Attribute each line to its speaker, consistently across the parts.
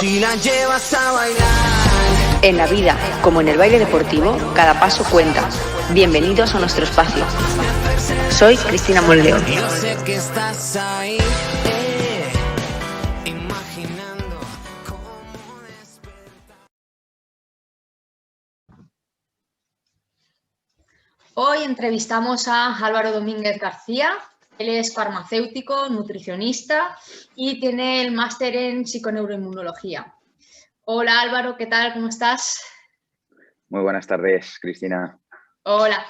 Speaker 1: Si la llevas a bailar.
Speaker 2: En la vida, como en el baile deportivo, cada paso cuenta. Bienvenidos a nuestro espacio. Soy Cristina Monleón.
Speaker 1: Yo sé que estás ahí, imaginando cómo despertar.
Speaker 3: Hoy entrevistamos a Álvaro Domínguez García. Él es farmacéutico, nutricionista y tiene el máster en psiconeuroinmunología. Hola Álvaro, ¿qué tal? ¿Cómo estás?
Speaker 4: Muy buenas tardes, Cristina.
Speaker 3: Hola.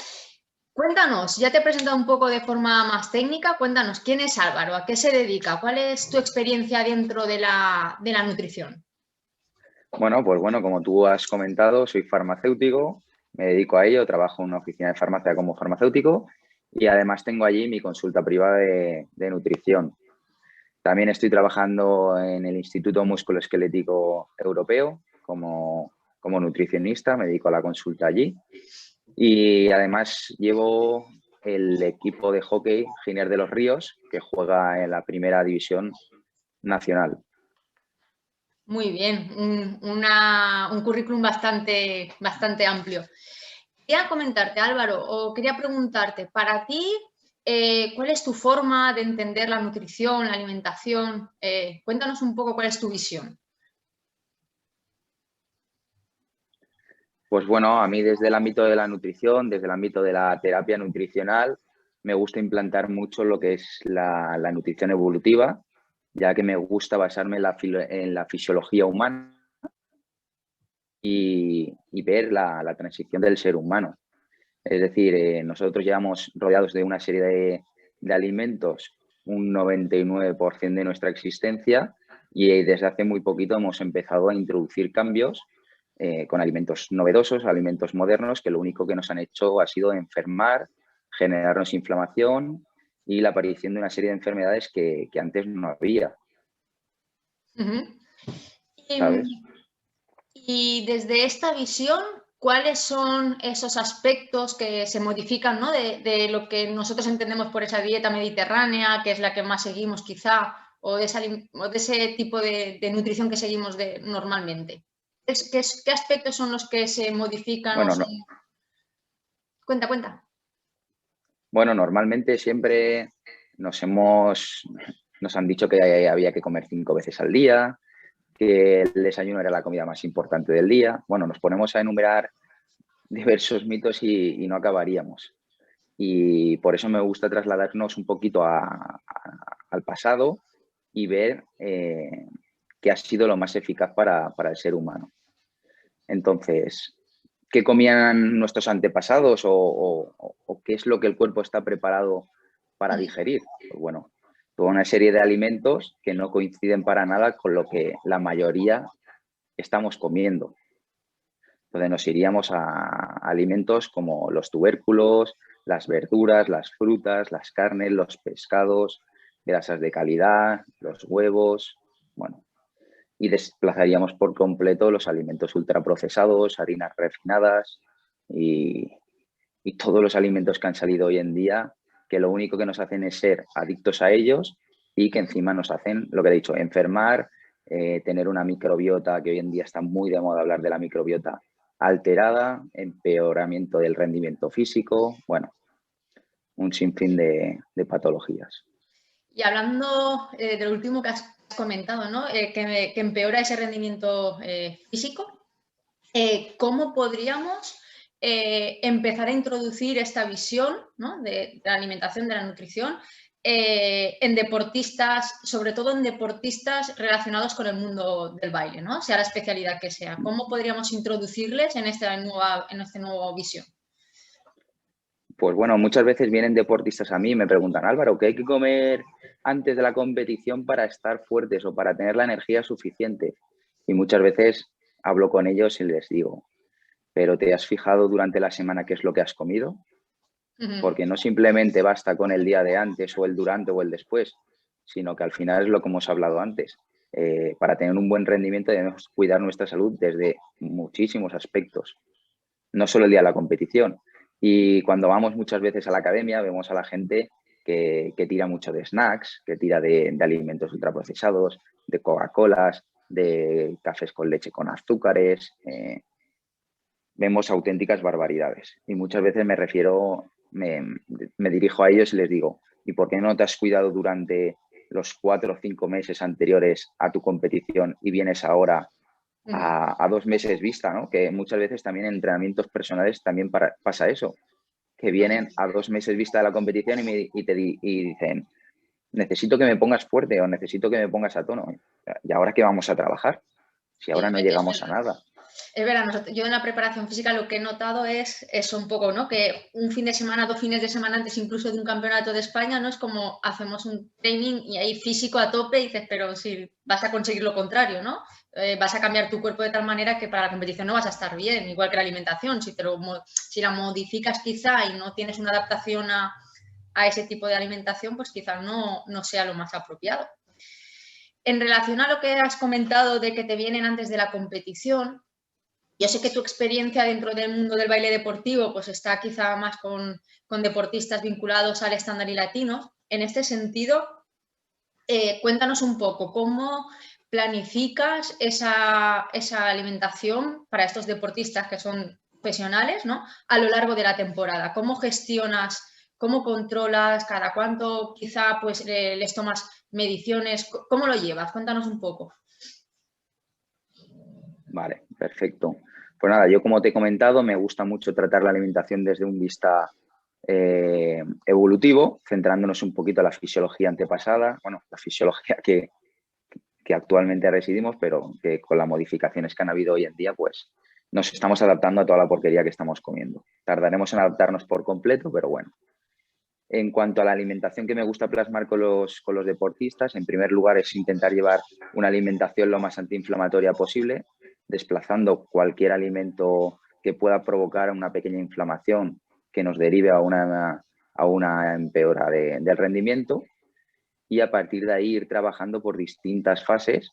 Speaker 3: Cuéntanos, ya te he presentado un poco de forma más técnica. Cuéntanos, ¿quién es Álvaro? ¿A qué se dedica? ¿Cuál es tu experiencia dentro de la nutrición?
Speaker 4: Bueno, pues bueno, como tú has comentado, soy farmacéutico, me dedico a ello, trabajo en una oficina de farmacia como farmacéutico y además tengo allí mi consulta privada de nutrición. También estoy trabajando en el Instituto Musculoesquelético Europeo como nutricionista, me dedico a la consulta allí. Y además llevo el equipo de hockey Giner de los Ríos, que juega en la primera división nacional.
Speaker 3: Muy bien, un currículum bastante amplio. Quería comentarte, Álvaro, o quería preguntarte, para ti, ¿cuál es tu forma de entender la nutrición, la alimentación? Cuéntanos un poco cuál es tu visión.
Speaker 4: Pues bueno, a mí desde el ámbito de la nutrición, desde el ámbito de la terapia nutricional, me gusta implantar mucho lo que es la nutrición evolutiva, ya que me gusta basarme en la fisiología humana y ver la transición del ser humano. Es decir, nosotros llevamos rodeados de una serie de alimentos un 99% de nuestra existencia y desde hace muy poquito hemos empezado a introducir cambios con alimentos novedosos, alimentos modernos, que lo único que nos han hecho ha sido enfermar, generarnos inflamación y la aparición de una serie de enfermedades que antes no había, ¿sabes?
Speaker 3: Y desde esta visión, ¿cuáles son esos aspectos que se modifican, ¿no? de lo que nosotros entendemos por esa dieta mediterránea, que es la que más seguimos quizá, o de ese tipo de nutrición que seguimos normalmente? ¿Qué aspectos son los que se modifican?
Speaker 4: Bueno,
Speaker 3: Cuenta.
Speaker 4: Bueno, normalmente siempre nos han dicho que había que comer 5 veces al día, que el desayuno era la comida más importante del día. Bueno, nos ponemos a enumerar diversos mitos y no acabaríamos. Y por eso me gusta trasladarnos un poquito al pasado y ver qué ha sido lo más eficaz para el ser humano. Entonces, ¿qué comían nuestros antepasados o qué es lo que el cuerpo está preparado para digerir? Pues bueno, toda una serie de alimentos que no coinciden para nada con lo que la mayoría estamos comiendo. Entonces nos iríamos a alimentos como los tubérculos, las verduras, las frutas, las carnes, los pescados, grasas de calidad, los huevos, bueno, y desplazaríamos por completo los alimentos ultraprocesados, harinas refinadas y todos los alimentos que han salido hoy en día, que lo único que nos hacen es ser adictos a ellos y que encima nos hacen, lo que he dicho, enfermar, tener una microbiota, que hoy en día está muy de moda hablar de la microbiota alterada, empeoramiento del rendimiento físico, bueno, un sinfín de patologías.
Speaker 3: Y hablando de lo último que has comentado, ¿no? Que empeora ese rendimiento físico, ¿cómo podríamos empezar a introducir esta visión, ¿no? de la alimentación, de la nutrición, en deportistas, sobre todo en deportistas relacionados con el mundo del baile, ¿no? Sea la especialidad que sea? ¿Cómo podríamos introducirles en esta nueva visión?
Speaker 4: Pues bueno, muchas veces vienen deportistas a mí y me preguntan, Álvaro, ¿qué hay que comer antes de la competición para estar fuertes o para tener la energía suficiente? Y muchas veces hablo con ellos y les digo, ¿pero te has fijado durante la semana qué es lo que has comido? Porque no simplemente basta con el día de antes o el durante o el después, sino que al final es lo que hemos hablado antes. Para tener un buen rendimiento debemos cuidar nuestra salud desde muchísimos aspectos, no solo el día de la competición. Y cuando vamos muchas veces a la academia vemos a la gente que tira mucho de snacks, que tira de alimentos ultraprocesados, de Coca-Colas, de cafés con leche con azúcares. Vemos auténticas barbaridades y muchas veces me dirijo a ellos y les digo, ¿y por qué no te has cuidado durante los 4 o 5 meses anteriores a tu competición y vienes ahora a 2 meses vista, ¿no? Que muchas veces también en entrenamientos personales también pasa eso, que vienen a 2 meses vista de la competición y dicen, necesito que me pongas fuerte o necesito que me pongas a tono. ¿Y ahora qué vamos a trabajar? Si ahora no llegamos a nada.
Speaker 3: Es verdad, yo en la preparación física lo que he notado es eso un poco, ¿no? Que un fin de semana, 2 fines de semana antes incluso de un campeonato de España, ¿no? Es como hacemos un training y ahí físico a tope y dices, pero si vas a conseguir lo contrario, ¿no? Vas a cambiar tu cuerpo de tal manera que para la competición no vas a estar bien, igual que la alimentación. Si la modificas quizá y no tienes una adaptación a ese tipo de alimentación, pues quizás no sea lo más apropiado. En relación a lo que has comentado de que te vienen antes de la competición, yo sé que tu experiencia dentro del mundo del baile deportivo pues está quizá más con deportistas vinculados al estándar y latinos. En este sentido, cuéntanos un poco cómo planificas esa alimentación para estos deportistas que son profesionales, ¿no? A lo largo de la temporada. ¿Cómo gestionas, cómo controlas, cada cuánto quizá pues, les tomas mediciones? ¿Cómo lo llevas? Cuéntanos un poco.
Speaker 4: Vale, perfecto. Pues nada, yo como te he comentado, me gusta mucho tratar la alimentación desde un vista evolutivo, centrándonos un poquito en la fisiología antepasada, bueno, la fisiología que actualmente residimos, pero que con las modificaciones que han habido hoy en día, pues nos estamos adaptando a toda la porquería que estamos comiendo. Tardaremos en adaptarnos por completo, pero bueno. En cuanto a la alimentación que me gusta plasmar con los deportistas, en primer lugar es intentar llevar una alimentación lo más antiinflamatoria posible, desplazando cualquier alimento que pueda provocar una pequeña inflamación que nos derive a una empeora del rendimiento, y a partir de ahí ir trabajando por distintas fases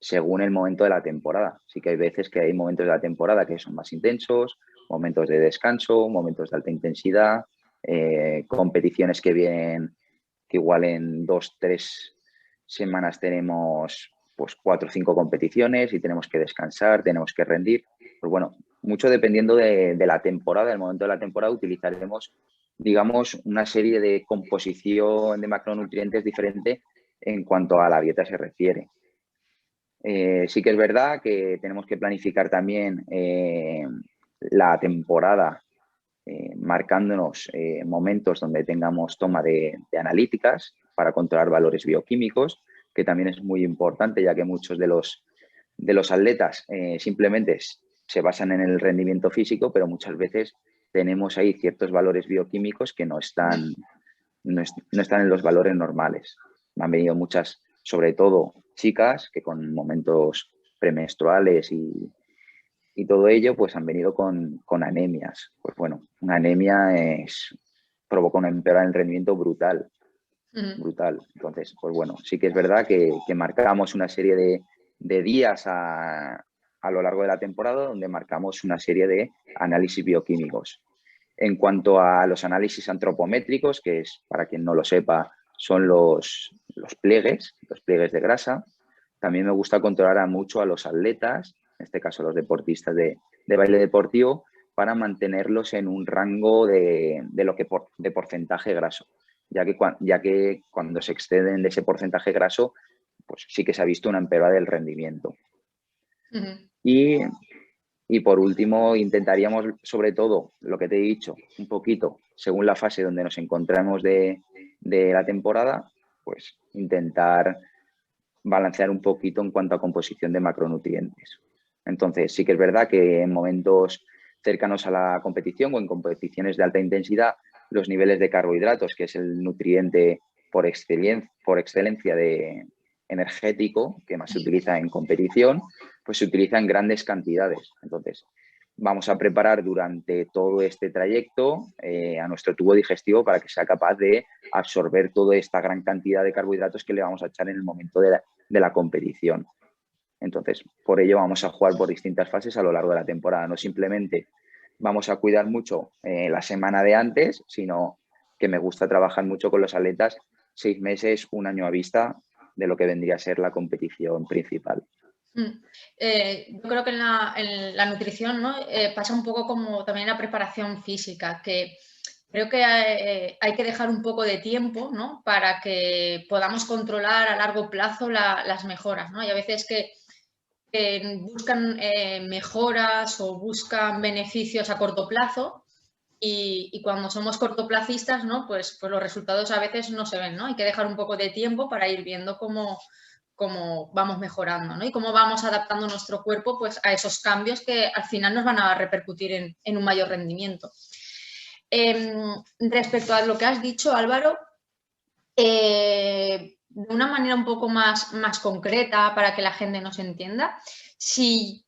Speaker 4: según el momento de la temporada. Sí que hay veces que hay momentos de la temporada que son más intensos, momentos de descanso, momentos de alta intensidad, competiciones que vienen, que igual en 2-3 semanas tenemos pues 4 o 5 competiciones y tenemos que descansar, tenemos que rendir. Pues bueno, mucho dependiendo de la temporada, del momento de la temporada, utilizaremos, digamos, una serie de composición de macronutrientes diferente en cuanto a la dieta se refiere. Sí que es verdad que tenemos que planificar también la temporada marcándonos momentos donde tengamos toma de analíticas para controlar valores bioquímicos, que también es muy importante, ya que muchos de los atletas simplemente se basan en el rendimiento físico, pero muchas veces tenemos ahí ciertos valores bioquímicos que no están en los valores normales. Me han venido muchas, sobre todo chicas, que con momentos premenstruales y todo ello, pues han venido con anemias. Pues bueno, una anemia provoca una empeora en el rendimiento brutal. Brutal. Entonces, pues bueno, sí que es verdad que marcamos una serie de días a lo largo de la temporada donde marcamos una serie de análisis bioquímicos. En cuanto a los análisis antropométricos, que es, para quien no lo sepa, son los pliegues de grasa, también me gusta controlar mucho a los atletas, en este caso los deportistas de baile deportivo, para mantenerlos en un rango de porcentaje graso, ya que cuando se exceden de ese porcentaje graso, pues sí que se ha visto una empeora del rendimiento. Y por último, intentaríamos, sobre todo, lo que te he dicho, un poquito, según la fase donde nos encontramos de la temporada, pues intentar balancear un poquito en cuanto a composición de macronutrientes. Entonces, sí que es verdad que en momentos cercanos a la competición o en competiciones de alta intensidad, los niveles de carbohidratos, que es el nutriente por excelencia de energético que más se utiliza en competición, pues se utiliza en grandes cantidades. Entonces, vamos a preparar durante todo este trayecto a nuestro tubo digestivo para que sea capaz de absorber toda esta gran cantidad de carbohidratos que le vamos a echar en el momento de la competición. Entonces, por ello vamos a jugar por distintas fases a lo largo de la temporada. No simplemente vamos a cuidar mucho la semana de antes, sino que me gusta trabajar mucho con los atletas 6 meses, un año a vista de lo que vendría a ser la competición principal.
Speaker 3: Yo creo que en la nutrición, ¿no? Pasa un poco como también la preparación física, que creo que hay que dejar un poco de tiempo, ¿no? Para que podamos controlar a largo plazo las mejoras, ¿no? Hay a veces que buscan mejoras o buscan beneficios a corto plazo y cuando somos cortoplacistas, ¿no? Pues los resultados a veces no se ven, ¿no? Hay que dejar un poco de tiempo para ir viendo cómo vamos mejorando, ¿no? Y cómo vamos adaptando nuestro cuerpo, pues, a esos cambios que al final nos van a repercutir en un mayor rendimiento. Respecto a lo que has dicho, Álvaro, de una manera un poco más concreta para que la gente nos entienda, si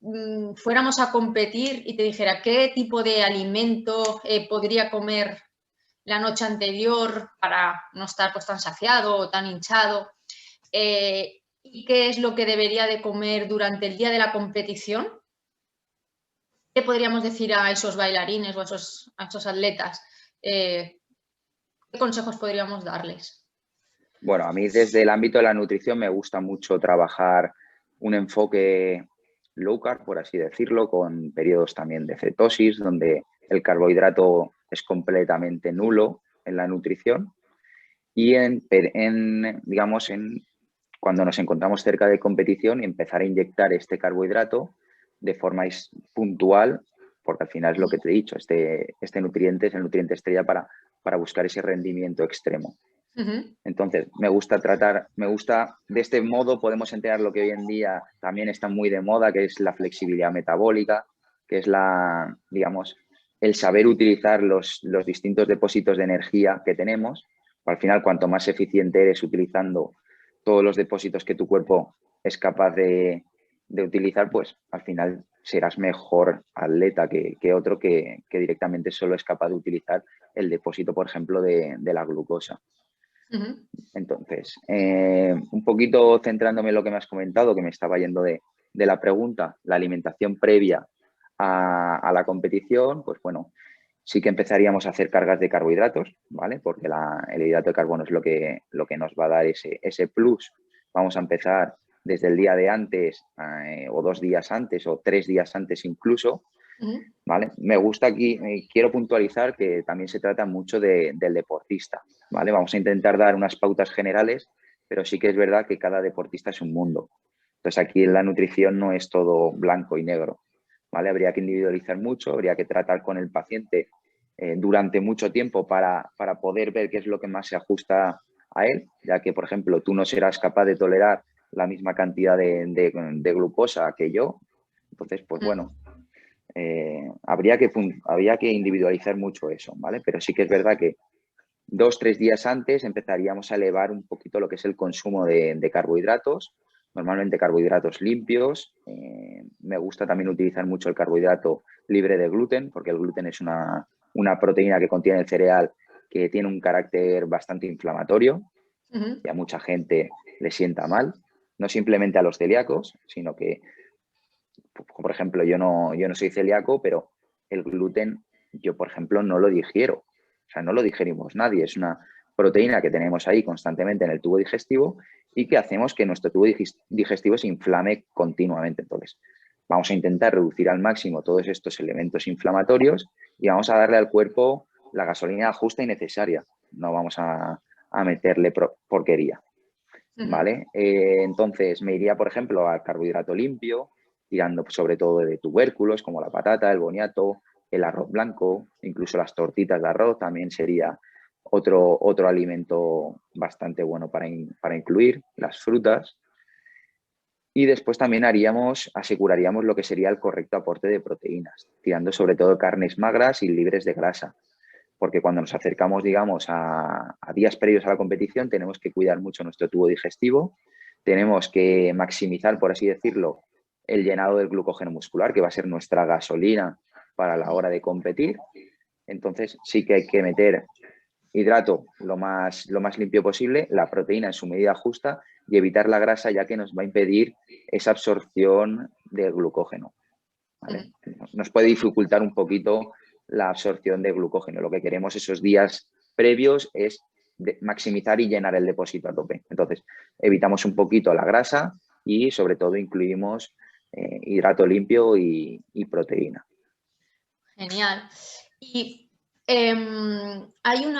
Speaker 3: fuéramos a competir y te dijera qué tipo de alimento podría comer la noche anterior para no estar pues, tan saciado o tan hinchado, y qué es lo que debería de comer durante el día de la competición, ¿qué podríamos decir a esos bailarines o a esos atletas? ¿Qué consejos podríamos darles?
Speaker 4: Bueno, a mí desde el ámbito de la nutrición me gusta mucho trabajar un enfoque low carb, por así decirlo, con periodos también de cetosis, donde el carbohidrato es completamente nulo en la nutrición. Y digamos, cuando nos encontramos cerca de competición, empezar a inyectar este carbohidrato de forma puntual, porque al final es lo que te he dicho, este nutriente es el nutriente estrella para buscar ese rendimiento extremo. Entonces, me gusta, de este modo podemos enterar lo que hoy en día también está muy de moda, que es la flexibilidad metabólica, que es digamos, el saber utilizar los distintos depósitos de energía que tenemos. Al final, cuanto más eficiente eres utilizando todos los depósitos que tu cuerpo es capaz de utilizar, pues al final serás mejor atleta que otro que directamente solo es capaz de utilizar el depósito, por ejemplo, de la glucosa. Entonces, un poquito centrándome en lo que me has comentado, que me estaba yendo de la pregunta, la alimentación previa a la competición, pues bueno, sí que empezaríamos a hacer cargas de carbohidratos, ¿vale? Porque el hidrato de carbono es lo que nos va a dar ese plus. Vamos a empezar desde el día de antes o 2 días antes o 3 días antes incluso, ¿vale? Me gusta aquí, quiero puntualizar que también se trata mucho del deportista, ¿vale? Vamos a intentar dar unas pautas generales, pero sí que es verdad que cada deportista es un mundo. Entonces aquí en la nutrición no es todo blanco y negro, ¿vale? Habría que individualizar mucho, habría que tratar con el paciente durante mucho tiempo para poder ver qué es lo que más se ajusta a él, ya que, por ejemplo, tú no serás capaz de tolerar la misma cantidad de glucosa que yo. Entonces, pues bueno, habría que individualizar mucho eso, ¿vale? Pero sí que es verdad que 2-3 días antes empezaríamos a elevar un poquito lo que es el consumo de carbohidratos, normalmente carbohidratos limpios. Me gusta también utilizar mucho el carbohidrato libre de gluten, porque el gluten es una proteína que contiene el cereal que tiene un carácter bastante inflamatorio y a mucha gente le sienta mal, no simplemente a los celíacos, sino que, por ejemplo, yo no soy celíaco, pero el gluten yo, por ejemplo, no lo digiero. O sea, no lo digerimos nadie. Es una proteína que tenemos ahí constantemente en el tubo digestivo y que hacemos que nuestro tubo digestivo se inflame continuamente. Entonces, vamos a intentar reducir al máximo todos estos elementos inflamatorios y vamos a darle al cuerpo la gasolina justa y necesaria. No vamos a meterle porquería, ¿vale? Entonces, me iría, por ejemplo, al carbohidrato limpio, tirando sobre todo de tubérculos como la patata, el boniato, el arroz blanco, incluso las tortitas de arroz también sería otro alimento bastante bueno para incluir, las frutas. Y después también aseguraríamos lo que sería el correcto aporte de proteínas, tirando sobre todo carnes magras y libres de grasa. Porque cuando nos acercamos, digamos, a días previos a la competición, tenemos que cuidar mucho nuestro tubo digestivo, tenemos que maximizar, por así decirlo, el llenado del glucógeno muscular, que va a ser nuestra gasolina para la hora de competir. Entonces, sí que hay que meter hidrato lo más limpio posible, la proteína en su medida justa y evitar la grasa, ya que nos va a impedir esa absorción del glucógeno, ¿vale? Nos puede dificultar un poquito la absorción de glucógeno. Lo que queremos esos días previos es maximizar y llenar el depósito a tope. Entonces, evitamos un poquito la grasa y sobre todo incluimos hidrato limpio y proteína.
Speaker 3: Genial. Y hay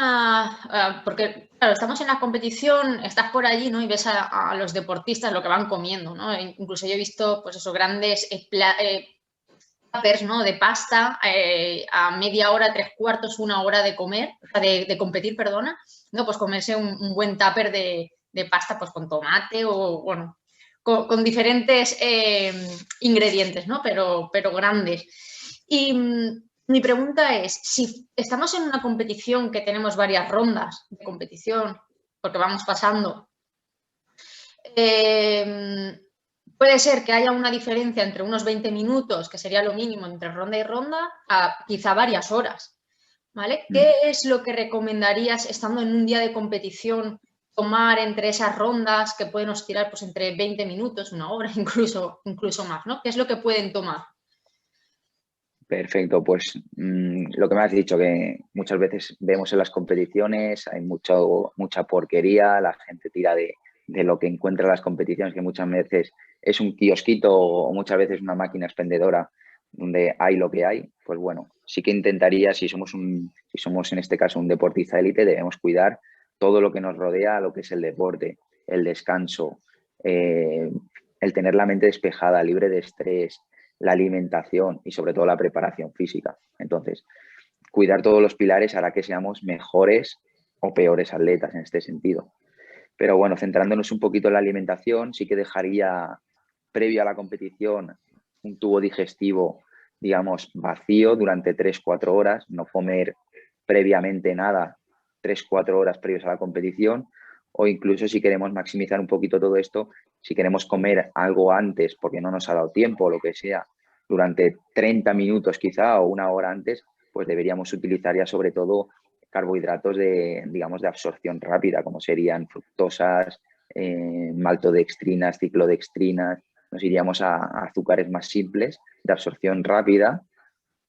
Speaker 3: porque claro, estamos en la competición, estás por allí, ¿no? Y ves a los deportistas lo que van comiendo, ¿no? Incluso yo he visto, pues esos grandes tuppers, ¿no? De pasta a media hora, 3/4, 1 hora de comer, de competir, perdona, ¿no? Pues comerse un buen tupper de pasta, pues con tomate o, bueno, con diferentes ingredientes, ¿no? Pero grandes. Y mi pregunta es, si estamos en una competición que tenemos varias rondas de competición, porque vamos pasando, puede ser que haya una diferencia entre unos 20 minutos, que sería lo mínimo entre ronda y ronda, a quizá varias horas, ¿vale? ¿Qué es lo que recomendarías estando en un día de competición tomar entre esas rondas que pueden oscilar pues, entre 20 minutos, 1 hora, incluso más, ¿no? ¿Qué es lo que pueden tomar?
Speaker 4: Perfecto, pues lo que me has dicho, que muchas veces vemos en las competiciones, hay mucha porquería, la gente tira de lo que encuentra en las competiciones, que muchas veces es un kiosquito o muchas veces una máquina expendedora donde hay lo que hay. Pues bueno, sí que intentaría, si somos en este caso un deportista élite, debemos cuidar todo lo que nos rodea, lo que es el deporte, el descanso, el tener la mente despejada, libre de estrés, la alimentación y sobre todo la preparación física. Entonces, cuidar todos los pilares hará que seamos mejores o peores atletas en este sentido. Pero bueno, centrándonos un poquito en la alimentación, sí que dejaría previo a la competición un tubo digestivo, digamos, vacío durante 3-4 horas, no comer previamente nada 3-4 horas previos a la competición, o incluso si queremos maximizar un poquito todo esto, si queremos comer algo antes porque no nos ha dado tiempo o lo que sea, durante 30 minutos quizá o 1 hora antes, pues deberíamos utilizar ya sobre todo carbohidratos digamos, de absorción rápida, como serían fructosas, maltodextrinas, ciclodextrinas. Nos iríamos a azúcares más simples de absorción rápida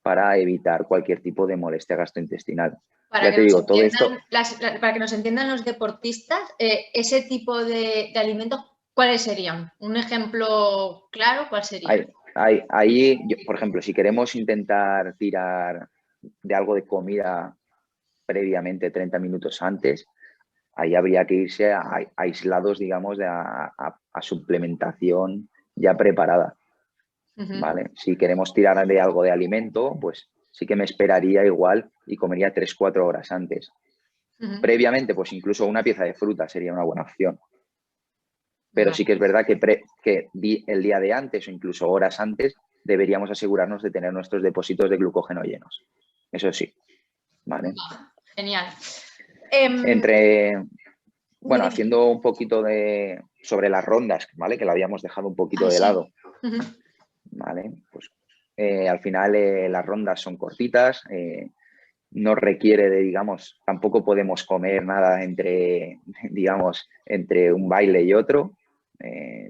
Speaker 4: para evitar cualquier tipo de molestia gastrointestinal.
Speaker 3: Para que nos entiendan los deportistas, ese tipo de alimentos, ¿cuáles serían? ¿Un ejemplo claro? ¿Cuál sería?
Speaker 4: Ahí, por ejemplo, si queremos intentar tirar de algo de comida previamente 30 minutos antes, ahí habría que irse a aislados, digamos, a suplementación ya preparada. ¿Vale? Si queremos tirar de algo de alimento, pues sí que me esperaría igual y comería 3-4 horas antes. Previamente, pues incluso una pieza de fruta sería una buena opción. Pero sí que es verdad que el día de antes o incluso horas antes deberíamos asegurarnos de tener nuestros depósitos de glucógeno llenos. Eso sí. ¿Vale?
Speaker 3: Genial.
Speaker 4: Bueno, haciendo un poquito sobre las rondas, ¿vale? Que la habíamos dejado un poquito de lado. ¿Vale? Pues al final las rondas son cortitas, no requiere digamos, tampoco podemos comer nada digamos, entre un baile y otro.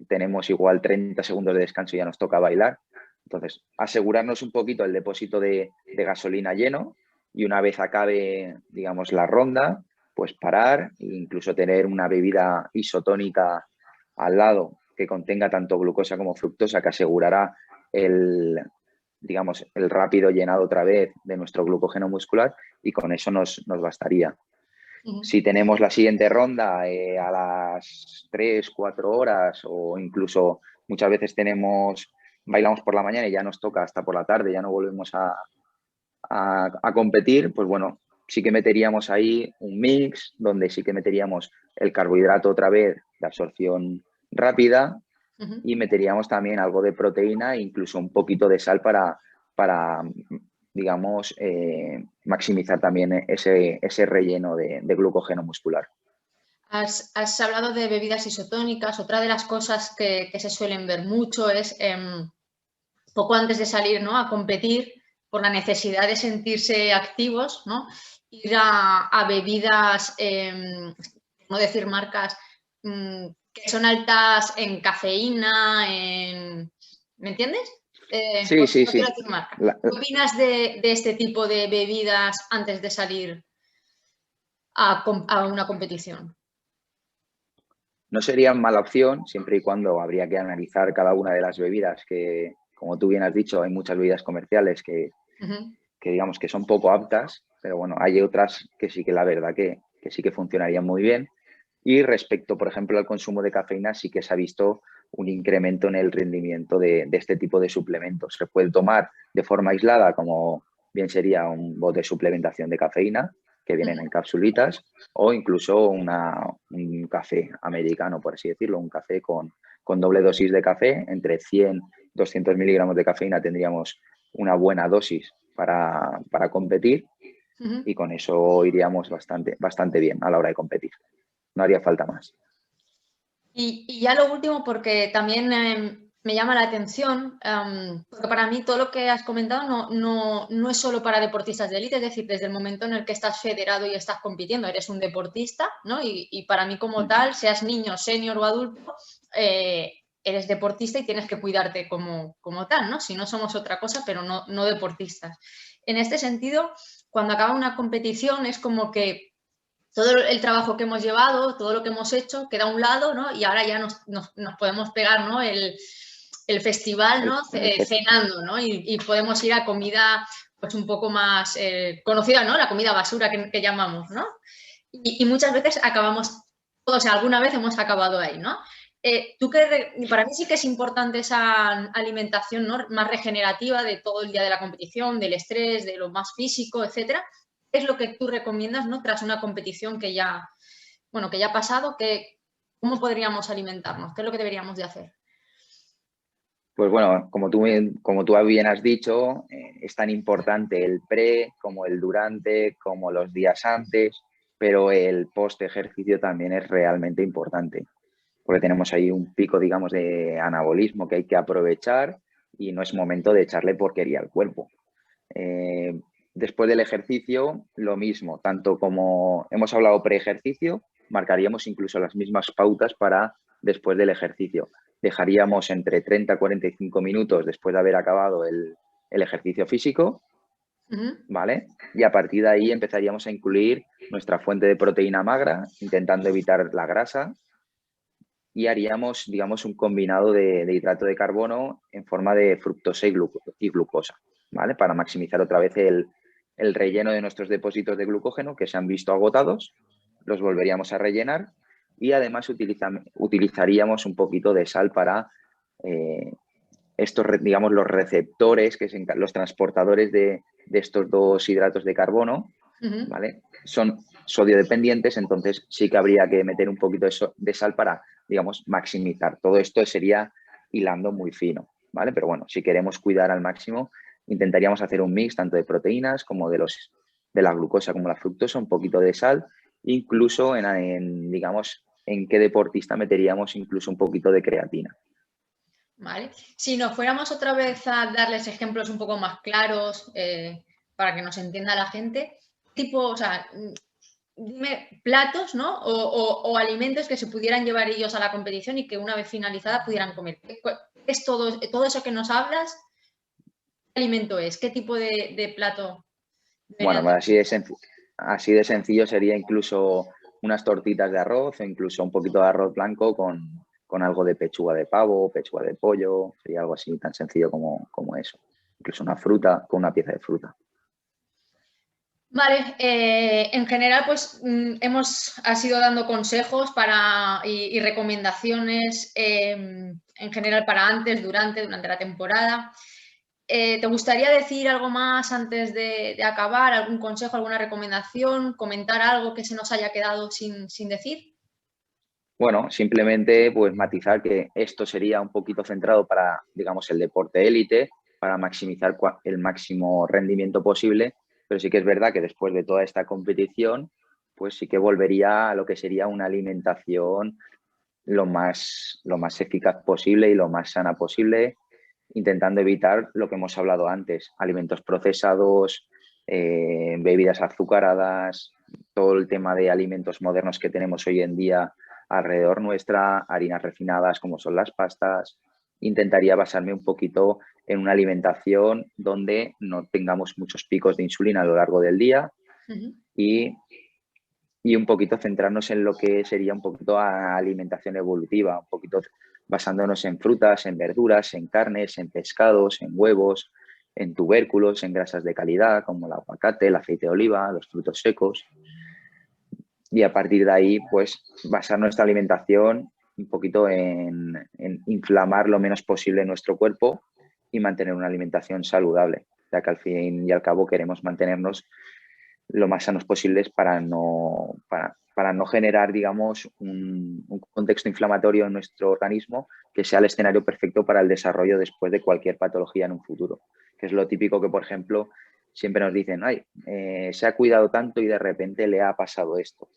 Speaker 4: Tenemos igual 30 segundos de descanso y ya nos toca bailar. Entonces, asegurarnos un poquito el depósito de gasolina lleno y una vez acabe, digamos, la ronda, pues parar e incluso tener una bebida isotónica al lado que contenga tanto glucosa como fructosa, que asegurará el rápido llenado otra vez de nuestro glucógeno muscular, y con eso nos bastaría. Si tenemos la siguiente ronda a las 3-4 horas o incluso muchas veces bailamos por la mañana y ya nos toca hasta por la tarde, ya no volvemos a competir, pues bueno, sí que meteríamos ahí un mix donde sí que meteríamos el carbohidrato otra vez de absorción rápida y meteríamos también algo de proteína e incluso un poquito de sal para digamos, maximizar también ese relleno de glucógeno muscular.
Speaker 3: Has hablado de bebidas isotónicas. Otra de las cosas que se suelen ver mucho es poco antes de salir, ¿no?, a competir, por la necesidad de sentirse activos, ¿no?, ir a bebidas, no decir marcas, que son altas en cafeína, ¿me entiendes?
Speaker 4: Sí.
Speaker 3: No quiero decir marca. ¿Qué opinas de este tipo de bebidas antes de salir a una competición?
Speaker 4: no sería mala opción, siempre y cuando habría que analizar cada una de las bebidas que, como tú bien has dicho, hay muchas bebidas comerciales que digamos que son poco aptas, pero bueno, hay otras que sí que la verdad que sí que funcionarían muy bien. Y respecto, por ejemplo, al consumo de cafeína, sí que se ha visto un incremento en el rendimiento de este tipo de suplementos. Se puede tomar de forma aislada, como bien sería un bote de suplementación de cafeína, que vienen en capsulitas, o incluso un café americano, por así decirlo, un café con doble dosis de café. Entre 100 y 200 miligramos de cafeína tendríamos una buena dosis para competir, y con eso iríamos bastante bien a la hora de competir. No haría falta más.
Speaker 3: Y ya lo último, porque también me llama la atención, porque para mí todo lo que has comentado no es solo para deportistas de élite, es decir, desde el momento en el que estás federado y estás compitiendo, eres un deportista, ¿no? Y para mí como tal, seas niño, senior o adulto, eres deportista y tienes que cuidarte como tal, ¿no? Si no somos otra cosa, pero no deportistas. En este sentido, cuando acaba una competición es como que todo el trabajo que hemos llevado, todo lo que hemos hecho, queda a un lado, ¿no? Y ahora ya nos podemos pegar, ¿no? El festival, ¿no? Cenando, ¿no? Y podemos ir a comida pues un poco más conocida, ¿no? La comida basura que llamamos, ¿no? Y muchas veces acabamos, o sea, alguna vez hemos acabado ahí, ¿no? Para mí sí que es importante esa alimentación, ¿no? Más regenerativa de todo el día de la competición, del estrés, de lo más físico, etcétera. ¿Qué es lo que tú recomiendas, ¿no? Tras una competición que ya ha pasado, ¿cómo podríamos alimentarnos? ¿Qué es lo que deberíamos de hacer?
Speaker 4: Pues bueno, como tú bien has dicho, es tan importante el pre como el durante, como los días antes, pero el post ejercicio también es realmente importante, porque tenemos ahí un pico, digamos, de anabolismo que hay que aprovechar, y no es momento de echarle porquería al cuerpo. Después del ejercicio, lo mismo, tanto como hemos hablado pre-ejercicio, marcaríamos incluso las mismas pautas para después del ejercicio. Dejaríamos entre 30 y 45 minutos después de haber acabado el ejercicio físico, ¿vale? Y a partir de ahí empezaríamos a incluir nuestra fuente de proteína magra, intentando evitar la grasa, y haríamos, digamos, un combinado de hidrato de carbono en forma de fructosa y glucosa, ¿vale? Para maximizar otra vez el relleno de nuestros depósitos de glucógeno que se han visto agotados, los volveríamos a rellenar, y además utilizaríamos un poquito de sal para estos, digamos, los receptores, los transportadores de estos dos hidratos de carbono, ¿vale? Son sodio dependientes, entonces sí que habría que meter un poquito de sal para, digamos, maximizar. Todo esto sería hilando muy fino, ¿vale? Pero bueno, si queremos cuidar al máximo, intentaríamos hacer un mix tanto de proteínas como de la glucosa como la fructosa, un poquito de sal, incluso digamos, en qué deportista meteríamos incluso un poquito de creatina.
Speaker 3: Vale. Si nos fuéramos otra vez a darles ejemplos un poco más claros para que nos entienda la gente, o sea, dime platos, ¿no? O alimentos que se pudieran llevar ellos a la competición y que una vez finalizada pudieran comer. ¿Qué es todo eso que nos hablas? ¿Qué alimento es? ¿Qué tipo de plato?
Speaker 4: Bueno, pues así de sencillo sería incluso unas tortitas de arroz, o incluso un poquito de arroz blanco con algo de pechuga de pavo, pechuga de pollo. Sería algo así tan sencillo como eso. Incluso una fruta con una pieza de fruta.
Speaker 3: Vale, en general pues has ido dando consejos y recomendaciones en general para durante la temporada. ¿Te gustaría decir algo más antes de acabar? ¿Algún consejo, alguna recomendación? ¿Comentar algo que se nos haya quedado sin decir?
Speaker 4: Bueno, simplemente pues matizar que esto sería un poquito centrado para, digamos, el deporte élite, para maximizar el máximo rendimiento posible, pero sí que es verdad que después de toda esta competición, pues sí que volvería a lo que sería una alimentación lo más eficaz posible y lo más sana posible, intentando evitar lo que hemos hablado antes, alimentos procesados, bebidas azucaradas, todo el tema de alimentos modernos que tenemos hoy en día alrededor nuestra, harinas refinadas como son las pastas. Intentaría basarme un poquito en una alimentación donde no tengamos muchos picos de insulina a lo largo del día y y un poquito centrarnos en lo que sería un poquito alimentación evolutiva, un poquito basándonos en frutas, en verduras, en carnes, en pescados, en huevos, en tubérculos, en grasas de calidad como el aguacate, el aceite de oliva, los frutos secos. Y a partir de ahí, pues basar nuestra alimentación un poquito en inflamar lo menos posible nuestro cuerpo y mantener una alimentación saludable, ya que al fin y al cabo queremos mantenernos lo más sanos posibles para no generar, digamos, un contexto inflamatorio en nuestro organismo que sea el escenario perfecto para el desarrollo después de cualquier patología en un futuro. Que es lo típico que, por ejemplo, siempre nos dicen, ay, se ha cuidado tanto y de repente le ha pasado esto.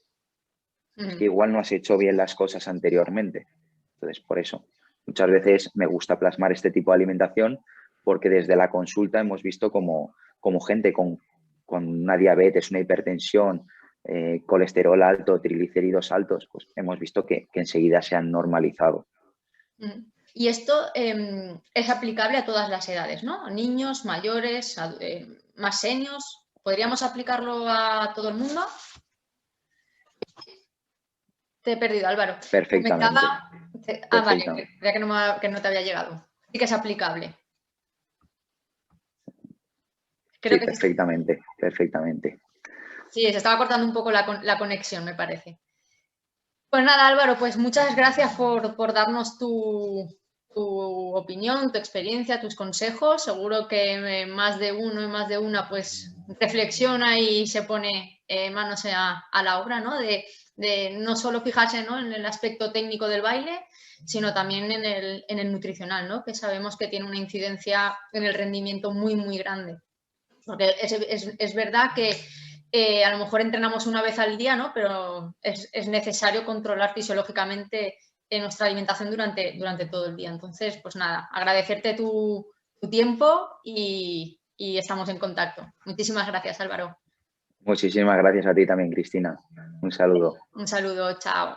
Speaker 4: Es que igual no has hecho bien las cosas anteriormente. Entonces, por eso, muchas veces me gusta plasmar este tipo de alimentación porque desde la consulta hemos visto como gente con una diabetes, una hipertensión, colesterol alto, triglicéridos altos, pues hemos visto que enseguida se han normalizado.
Speaker 3: Y esto es aplicable a todas las edades, ¿no? Niños, mayores, más seniors. ¿Podríamos aplicarlo a todo el mundo? Te he perdido, Álvaro.
Speaker 4: Perfectamente.
Speaker 3: Vale, ya que no te había llegado. Sí que es aplicable. Creo
Speaker 4: sí,
Speaker 3: que
Speaker 4: perfectamente.
Speaker 3: Sí, se estaba cortando un poco la conexión, me parece. Pues nada, Álvaro, pues muchas gracias por darnos tu opinión, tu experiencia, tus consejos. Seguro que más de uno y más de una pues reflexiona y se pone manos a la obra, ¿no? De no solo fijarse, ¿no?, en el aspecto técnico del baile, sino también en el nutricional, ¿no?, que sabemos que tiene una incidencia en el rendimiento muy, muy grande. Porque es verdad que a lo mejor entrenamos una vez al día, ¿no?, pero es necesario controlar fisiológicamente nuestra alimentación durante todo el día. Entonces, pues nada, agradecerte tu tiempo y estamos en contacto. Muchísimas gracias, Álvaro.
Speaker 4: Muchísimas gracias a ti también, Cristina. Un saludo.
Speaker 3: Un saludo, chao.